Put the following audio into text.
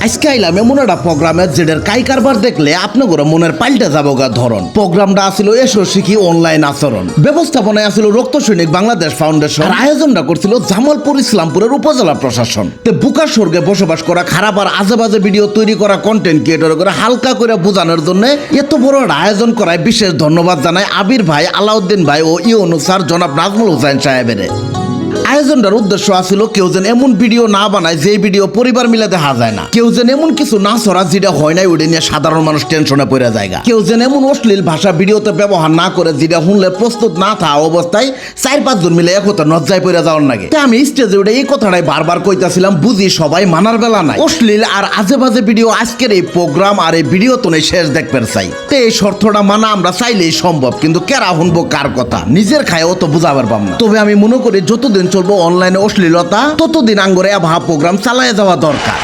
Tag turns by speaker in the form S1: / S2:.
S1: আজকে আইলাম এমন একটা প্রোগ্রামের যেটার কাই কারবার দেখলে আপনার মনের পাল্টে যাবো গা ধরন। প্রোগ্রামটা আসিল এসো শিখি অনলাইন আচরণ, ব্যবস্থাপনায় আসিল রক্ত সৈনিক বাংলাদেশ ফাউন্ডেশন, আর আয়োজনটা করছিল জামালপুর ইসলামপুরের উপজেলা প্রশাসন। বুকার স্বর্গে বসবাস করা খারাপ আর আজে বাজে ভিডিও তৈরি করা কন্টেন্ট ক্রিয়েটর করে হালকা করে বোঝানোর জন্য এত বড় আয়োজন করায় বিশেষ ধন্যবাদ জানায় আবির ভাই, আলাউদ্দিন ভাই ও ইউনুস স্যার জনাব নাজমুল হোসেন সাহেবের। আয়োজনটার উদ্দেশ্য আছিল কেউ যেন এমন ভিডিও না বানায় যে ভিডিও পরিবার মিলে দেখা যায় না, কেউ যেন এমন কিছু না ছড়া যেটা হয় নাই ওটা নিয়ে সাধারণ মানুষ টেনশনে পড়ে যায়, কেউ যেন এমন অশ্লীল ভাষা ভিডিওতে ব্যবহার না করে যেটা শুনলে প্রস্তুত না থাকা অবস্থায় 4-5 জন মিলে একতা নজ্জায় পড়ে যাওয়ার লাগে। আমি স্টেজে উঠে এই কথাটাই বারবার কইতাছিলাম, বুঝি সবাই মানার বেলা নাই, অশ্লীল আর আজে বাজে ভিডিও আজকের এই প্রোগ্রাম আর এই ভিডিও তো শেষ দেখবেন চাই। তো এই শর্তটা মানা আমরা চাইলেই সম্ভব, কিন্তু কেরা শুনবো কার কথা নিজের খায়ও তো বুঝাবার পাম না। তবে আমি মনে করি যতদিন চলবো অনলাইনে অশ্লীলতা ততদিন আঙ্গরে আবহাওয়া প্রোগ্রাম চালায় যাওয়া দরকার।